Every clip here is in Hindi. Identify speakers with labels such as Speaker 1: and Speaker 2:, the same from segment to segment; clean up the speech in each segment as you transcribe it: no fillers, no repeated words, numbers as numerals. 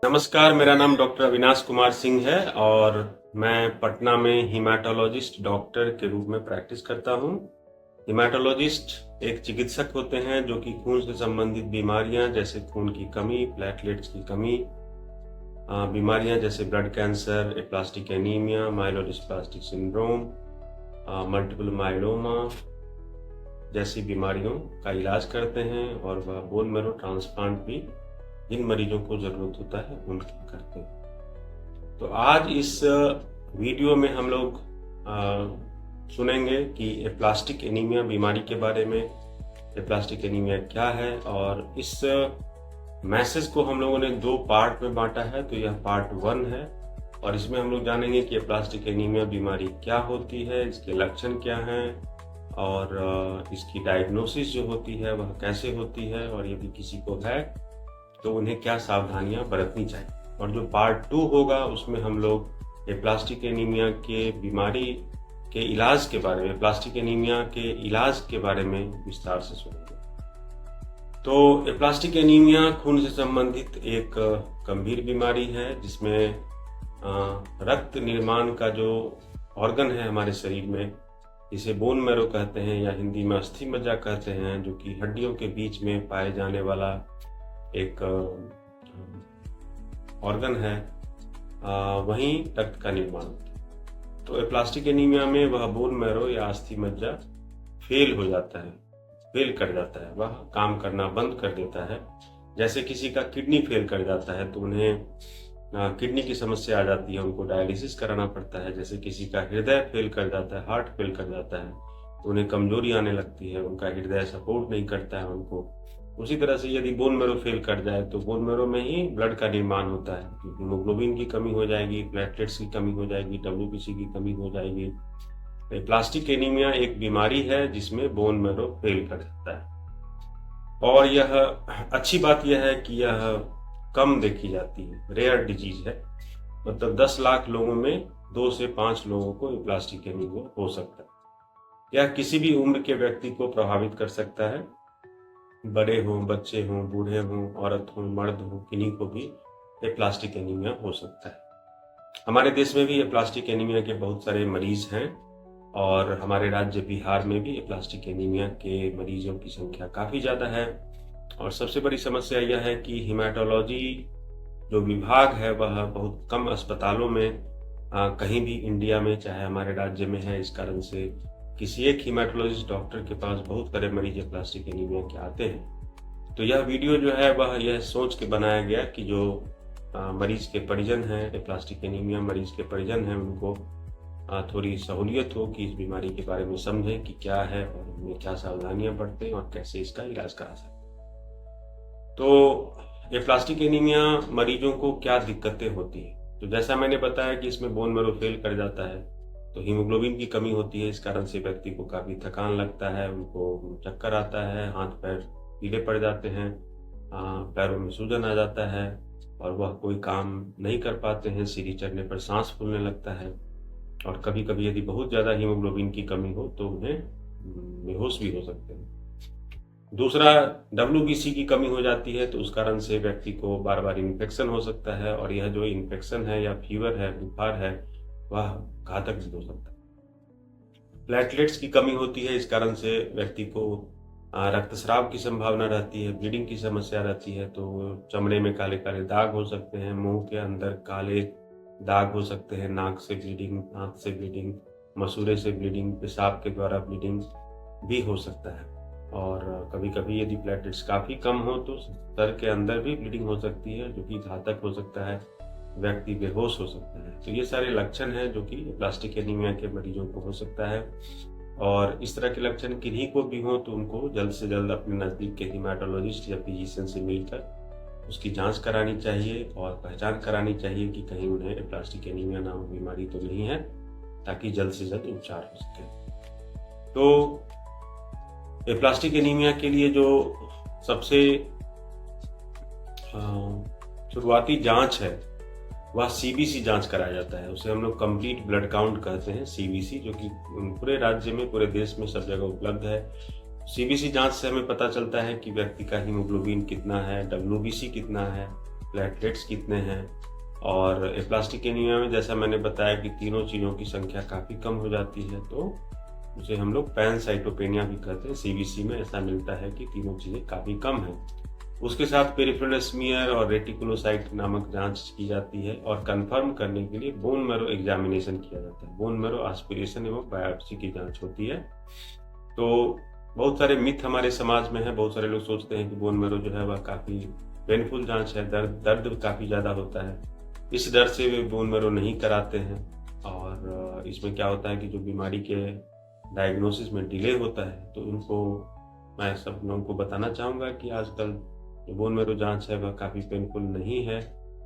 Speaker 1: नमस्कार, मेरा नाम डॉक्टर अविनाश कुमार सिंह है और मैं पटना में हीमेटोलॉजिस्ट डॉक्टर के रूप में प्रैक्टिस करता हूँ। हीमेटोलॉजिस्ट एक चिकित्सक होते हैं जो कि खून से संबंधित बीमारियां जैसे खून की कमी, प्लेटलेट्स की कमी, बीमारियां जैसे blood cancer, aplastic anaemia, myelodysplastic syndrome, multiple myeloma जैसी बीमारियों का इलाज करते हैं और वह बोन मैरो ट्रांसप्लांट भी जिन मरीजों को ज़रूरत होता है उनकी करते हैं। तो आज इस वीडियो में हम लोग सुनेंगे कि एप्लास्टिक एनीमिया बीमारी के बारे में, एप्लास्टिक एनीमिया क्या है, और इस मैसेज को हम लोगों ने 2 पार्ट में बांटा है। तो यह पार्ट 1 है और इसमें हम लोग जानेंगे कि एप्लास्टिक एनीमिया बीमारी क्या होती है, इसके लक्षण क्या हैं और इसकी डायग्नोसिस जो होती है वह कैसे होती है, और यदि किसी को है तो उन्हें क्या सावधानियां बरतनी चाहिए। और जो पार्ट 2 होगा उसमें हम लोग एप्लास्टिक एनीमिया के बीमारी के इलाज के बारे में, एप्लास्टिक एनीमिया के इलाज के बारे में विस्तार से सुनेंगे। तो एप्लास्टिक एनीमिया खून से संबंधित एक गंभीर बीमारी है जिसमें रक्त निर्माण का जो ऑर्गन है हमारे शरीर में, इसे बोन मैरो कहते हैं या हिंदी में अस्थि मज्जा कहते हैं, जो कि हड्डियों के बीच में पाए जाने वाला एक ऑर्गन है, वहीं रक्त का निर्माण होता है। तो एप्लास्टिक एनीमिया में वह बोन मैरो या अस्थि मज्जा फेल हो जाता है, फेल कर जाता है, वह काम करना बंद कर देता है। जैसे किसी का किडनी फेल कर जाता है तो उन्हें किडनी की समस्या आ जाती है, उनको डायलिसिस कराना पड़ता है। जैसे किसी का हृदय फेल कर जाता है, हार्ट फेल कर जाता है तो उन्हें कमजोरी आने लगती है, उनका हृदय सपोर्ट नहीं करता है उनको। उसी तरह से यदि बोन मैरो फेल कर जाए तो बोन मैरो में ही ब्लड का निर्माण होता है, हीमोग्लोबिन की कमी हो जाएगी, प्लेटलेट्स की कमी हो जाएगी, WBC की कमी हो जाएगी। एप्लास्टिक एनीमिया एक बीमारी है जिसमें बोन मैरो फेल कर जाता है और यह अच्छी बात यह है कि यह कम देखी जाती है, रेयर डिजीज है। मतलब 10 लाख लोगों में 2 से 5 लोगों को एप्लास्टिक एनीमिया हो सकता है। यह किसी भी उम्र के व्यक्ति को प्रभावित कर सकता है, बड़े हों, बच्चे हों, बूढ़े हों, औरत हों, मर्द हों, किन्हीं को भी एप्लास्टिक एनीमिया हो सकता है। हमारे देश में भी एप्लास्टिक एनीमिया के बहुत सारे मरीज हैं और हमारे राज्य बिहार में भी एप्लास्टिक एनीमिया के मरीजों की संख्या काफ़ी ज़्यादा है। और सबसे बड़ी समस्या यह है कि हीमेटोलॉजी जो विभाग है वह बहुत कम अस्पतालों में कहीं भी इंडिया में, चाहे हमारे राज्य में है। इस कारण से किसी एक हीमेटोलॉजिस्ट डॉक्टर के पास बहुत सारे मरीज एप्लास्टिक एनीमिया के आते हैं। तो यह वीडियो जो है वह यह सोच के बनाया गया कि जो मरीज के परिजन हैं, एप्लास्टिक एनीमिया मरीज के परिजन हैं, उनको थोड़ी सहूलियत हो कि इस बीमारी के बारे में समझें कि क्या है और उनमें क्या सावधानियां बरतें और कैसे इसका इलाज करा सकते। तो एप्लास्टिक एनीमिया मरीजों को क्या दिक्कतें होती है, तो जैसा मैंने बताया कि इसमें बोन मैरो फेल कर जाता है तो हीमोग्लोबिन की कमी होती है। इस कारण से व्यक्ति को काफ़ी थकान लगता है, उनको चक्कर आता है, हाथ पैर पीले पड़ जाते हैं, पैरों में सूजन आ जाता है और वह कोई काम नहीं कर पाते हैं। सीढ़ी चढ़ने पर सांस फूलने लगता है और कभी कभी यदि बहुत ज़्यादा हीमोग्लोबिन की कमी हो तो उन्हें बेहोश भी हो सकते हैं। दूसरा, WBC की कमी हो जाती है तो उस कारण से व्यक्ति को बार बार इन्फेक्शन हो सकता है और यह जो इन्फेक्शन है या फीवर है, बुखार है, वह घातक भी हो सकता है। प्लेटलेट्स की कमी होती है, इस कारण से व्यक्ति को रक्तस्राव की संभावना रहती है, ब्लीडिंग की समस्या रहती है। तो चमड़े में काले काले दाग हो सकते हैं, मुंह के अंदर काले दाग हो सकते हैं, नाक से ब्लीडिंग, आंख से ब्लीडिंग, मसूड़े से ब्लीडिंग, पेशाब के द्वारा ब्लीडिंग भी हो सकता है। और कभी कभी यदि प्लेटलेट्स काफ़ी कम हो तो सर के अंदर भी ब्लीडिंग हो सकती है, जो कि घातक हो सकता है, व्यक्ति बेहोश हो सकता है। तो ये सारे लक्षण हैं जो कि प्लास्टिक एनीमिया के मरीजों को हो सकता है। और इस तरह के लक्षण किन्हीं को भी हो तो उनको जल्द से जल्द अपने नज़दीक के हीमेटोलॉजिस्ट या फिजिशियन से मिलकर उसकी जांच करानी चाहिए और पहचान करानी चाहिए कि कहीं उन्हें प्लास्टिक एनीमिया नामक बीमारी तो नहीं है, ताकि जल्द से जल्द उपचार हो सके। तो एप्लास्टिक एनीमिया के लिए जो सबसे शुरुआती जांच है वह CBC जांच कराया जाता है। उसे हम लोग कंप्लीट ब्लड काउंट कहते हैं, CBC, जो कि पूरे राज्य में, पूरे देश में सब जगह उपलब्ध है। CBC जांच से हमें पता चलता है कि व्यक्ति का हीमोग्लोबिन कितना है, WBC कितना है, प्लेटलेट्स कितने हैं। और एप्लास्टिक एनीमिया में जैसा मैंने बताया कि तीनों चीज़ों की संख्या काफ़ी कम हो जाती है, तो उसे हम लोग पैनसाइटोपेनिया भी कहते हैं। सीबीसी में ऐसा मिलता है कि तीनों चीज़ें काफ़ी कम हैं। उसके साथ पेरिफेरल स्मीयर और रेटिकुलोसाइट नामक जांच की जाती है और कंफर्म करने के लिए बोन मैरो एग्जामिनेशन किया जाता है। बोन मैरो एस्पिरेशन एवं बायोप्सी की जांच होती है। तो बहुत सारे मिथ हमारे समाज में है। बहुत सारे लोग सोचते हैं कि बोन मैरो जो है वह काफ़ी पेनफुल जांच है, दर्द काफ़ी ज़्यादा होता है, इस डर से वे बोन मैरो नहीं कराते हैं। और इसमें क्या होता है कि जो बीमारी के डायग्नोसिस में डिले होता है, तो उनको मैं सब लोगों को बताना चाहूँगा कि आजकल जो बोन मैरो जांच है वह काफ़ी पेनफुल नहीं है,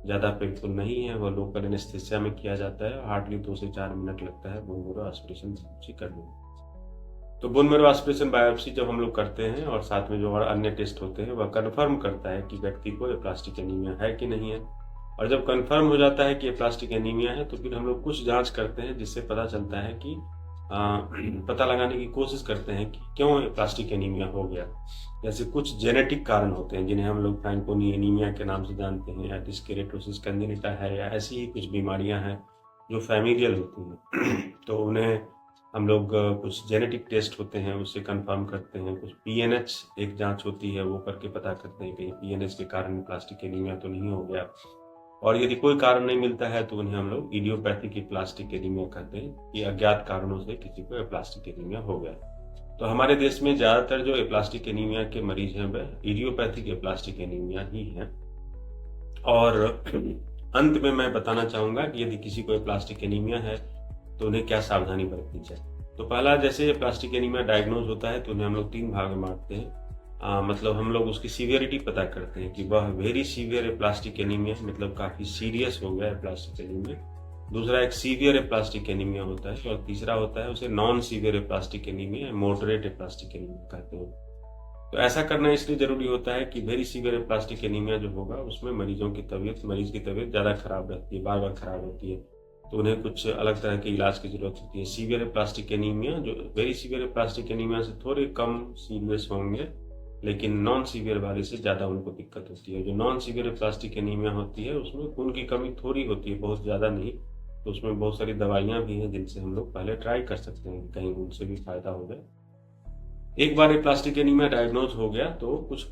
Speaker 1: ज़्यादा पेनफुल नहीं है। वह लोकल एनेस्थीसिया में किया जाता है। हार्डली 2 से 4 मिनट लगता है बोन मैरो एस्पिरेशन बायोप्सी करने में। तो बोन मैरो एस्पिरेशन बायोप्सी जब हम लोग करते हैं और साथ में जो और अन्य टेस्ट होते हैं, वह कन्फर्म करता है कि व्यक्ति को एप्लास्टिक एनीमिया है कि नहीं है। और जब कंफर्म हो जाता है कि एप्लास्टिक एनीमिया है, तो फिर हम लोग कुछ जांच करते हैं जिससे पता चलता है कि पता लगाने की कोशिश करते हैं कि क्यों एप्लास्टिक एनीमिया हो गया। जैसे कुछ जेनेटिक कारण होते हैं जिन्हें हम लोग फ्रैंकोनी एनीमिया के नाम से जानते हैं, या डिस्केरेटोसिस कंजेनिटा है, या ऐसी ही कुछ बीमारियां हैं जो फैमिलियल होती हैं। तो उन्हें हम लोग कुछ जेनेटिक टेस्ट होते हैं उससे कंफर्म करते हैं। कुछ पीएनएच एक जांच होती है, वो करके पता करते हैं कि पीएनएच के कारण प्लास्टिक एनीमिया तो नहीं हो गया। और यदि कोई कारण नहीं मिलता है तो उन्हें हम लोग इडियोपैथिक एप्लास्टिक एनीमिया कहते हैं कि अज्ञात कारणों से किसी को एप्लास्टिक एनीमिया हो गया। तो हमारे देश में ज़्यादातर जो एप्लास्टिक एनीमिया के मरीज हैं वह इडियोपैथिक एप्लास्टिक एनीमिया ही हैं। और अंत में मैं बताना चाहूँगा कि यदि किसी को एप्लास्टिक एनीमिया है तो उन्हें क्या सावधानी बरतनी चाहिए। तो पहला, जैसे एप्लास्टिक एनीमिया डायग्नोज होता है तो उन्हें हम लोग 3 भाग में बांटते हैं। मतलब हम लोग उसकी सीवियरिटी पता करते हैं कि वह वेरी सीवियर एप्लास्टिक एनीमिया, मतलब काफ़ी सीरियस हो गया एप्लास्टिक एनीमिया। दूसरा एक सीवियर एप्लास्टिक एनीमिया होता है, और तीसरा होता है उसे non severe aplastic anaemia, moderate aplastic anaemia कहते हैं। तो ऐसा करना इसलिए जरूरी होता है कि वेरी सीवियर एप्लास्टिक एनीमिया जो होगा उसमें मरीज की तबीयत ज़्यादा खराब रहती है, बार बार खराब होती है, तो उन्हें कुछ अलग तरह के इलाज की जरूरत होती है। सीवियर एप्लास्टिक एनीमिया जो वेरी सीवियर एप्लास्टिक एनीमिया से थोड़े कम सीरियस होंगे, लेकिन नॉन सीवियर वाले से ज़्यादा उनको दिक्कत होती है। जो नॉन सीवियर एप्लास्टिक एनीमिया होती है उसमें खून की कमी थोड़ी होती है, बहुत ज़्यादा नहीं। तो उसमें बहुत सारी दवाइयाँ भी हैं जिनसे हम लोग पहले ट्राई कर सकते हैं, कहीं उनसे भी फायदा हो जाए। एक बार एप्लास्टिक एनीमिया डायग्नोज हो गया तो कुछ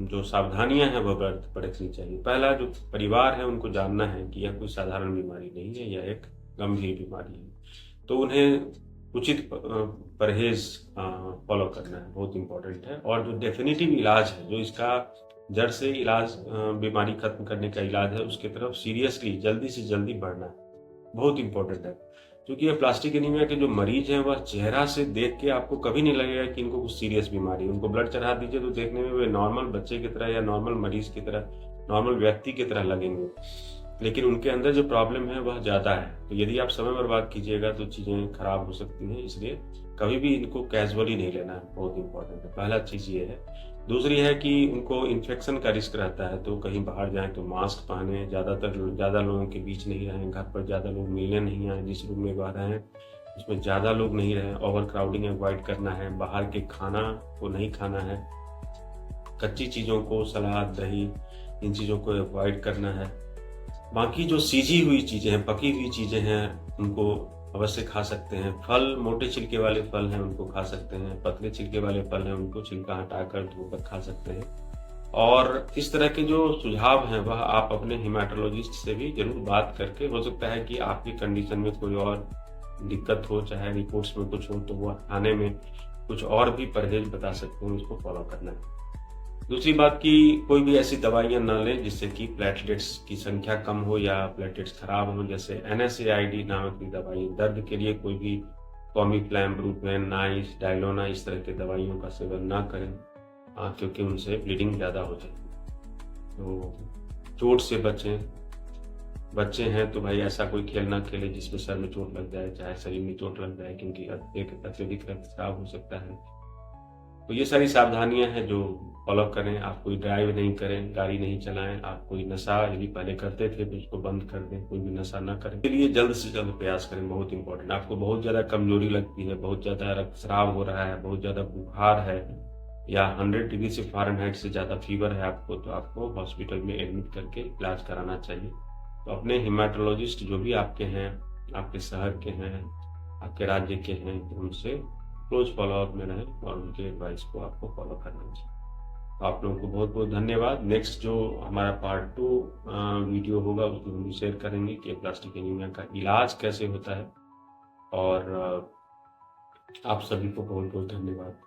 Speaker 1: जो सावधानियां हैं वह बरतनी चाहिए। पहला, जो परिवार है उनको जानना है कि यह कोई साधारण बीमारी नहीं है, यह एक गंभीर बीमारी है। तो उन्हें उचित परहेज फॉलो करना है, बहुत इंपॉर्टेंट है। और जो डेफिनेटिव इलाज है, जो इसका जड़ से इलाज, बीमारी खत्म करने का इलाज है, उसकी तरफ सीरियसली जल्दी से जल्दी बढ़ना है, बहुत इंपॉर्टेंट है। क्योंकि ये प्लास्टिक एनीमिया के जो मरीज हैं वह चेहरा से देख के आपको कभी नहीं लगेगा कि इनको कुछ सीरियस बीमारी है। उनको ब्लड चढ़ा दीजिए तो देखने में वे नॉर्मल बच्चे की तरह या नॉर्मल मरीज की तरह, नॉर्मल व्यक्ति की तरह लगेंगे, लेकिन उनके अंदर जो प्रॉब्लम है वह ज़्यादा है। तो यदि आप समय बर्बाद कीजिएगा तो चीज़ें खराब हो सकती हैं, इसलिए कभी भी इनको कैजुअली नहीं लेना है, बहुत इंपॉर्टेंट है। पहला चीज़ ये है। दूसरी है कि उनको इन्फेक्शन का रिस्क रहता है, तो कहीं बाहर जाएं तो मास्क पहने, ज़्यादा लोगों के बीच नहीं रहें, घर पर ज़्यादा लोग मिलने नहीं आए, जिस रूम में वह रहें उसमें ज़्यादा लोग नहीं रहें, ओवर क्राउडिंग अवॉइड करना है, बाहर के खाना को नहीं खाना है, कच्ची चीज़ों को, सलाद, दही, इन चीज़ों को अवॉइड करना है। बाकी जो सीजी हुई चीज़ें हैं, पकी हुई चीज़ें हैं, उनको अवश्य खा सकते हैं। फल, मोटे छिलके वाले फल हैं उनको खा सकते हैं, पतले छिलके वाले फल हैं उनको छिलका हटाकर धोकर खा सकते हैं। और इस तरह के जो सुझाव हैं वह आप अपने हेमाटोलॉजिस्ट से भी जरूर बात करके, हो सकता है कि आपकी कंडीशन में कोई और दिक्कत हो, चाहे रिपोर्ट्स में कुछ हो, तो वह खाने में कुछ और भी परहेज बता सकते हैं, उसको फॉलो करना है। दूसरी बात कि कोई भी ऐसी दवाइयां ना लें जिससे कि प्लेटलेट्स की संख्या कम हो या प्लेटलेट्स खराब हो। जैसे NSAID नामक की दवाई, दर्द के लिए कोई भी कॉमिफ्लैम, ब्रूफेन, नाइस, डायलोना, इस तरह के दवाइयों का सेवन ना करें, क्योंकि उनसे ब्लीडिंग ज़्यादा हो जाती है। तो चोट से बचें। बच्चे हैं तो भाई ऐसा कोई खेल ना खेले जिसमें सर में चोट लग जाए, चाहे शरीर में चोट लग जाए, क्योंकि अत्यधिक रक्तस्राव हो सकता है। तो ये सारी सावधानियां हैं जो फॉलो करें। आप कोई ड्राइव नहीं करें, गाड़ी नहीं चलाएं। आप कोई नशा यदि पहले करते थे तो उसको बंद कर दें, कोई भी नशा ना करें। इसके लिए जल्द से जल्द प्रयास करें, बहुत इंपॉर्टेंट। आपको बहुत ज़्यादा कमजोरी लगती है, बहुत ज़्यादा रक्तस्राव हो रहा है, बहुत ज़्यादा बुखार है, या 100 डिग्री से फ़ारेनहाइट से ज़्यादा फीवर है आपको, तो आपको हॉस्पिटल में एडमिट करके इलाज कराना चाहिए। तो अपने हेमाटोलॉजिस्ट जो भी आपके हैं, आपके शहर के हैं, आपके राज्य के हैं, तो उनसे क्लोज फॉलोअप में रहें और उनके एडवाइस को आपको फॉलो करना चाहिए। तो आप लोगों को बहुत बहुत धन्यवाद। नेक्स्ट जो हमारा पार्ट 2 वीडियो होगा उसमें हम शेयर करेंगे कि एप्लास्टिक एनीमिया का इलाज कैसे होता है। और आप सभी को बहुत बहुत धन्यवाद।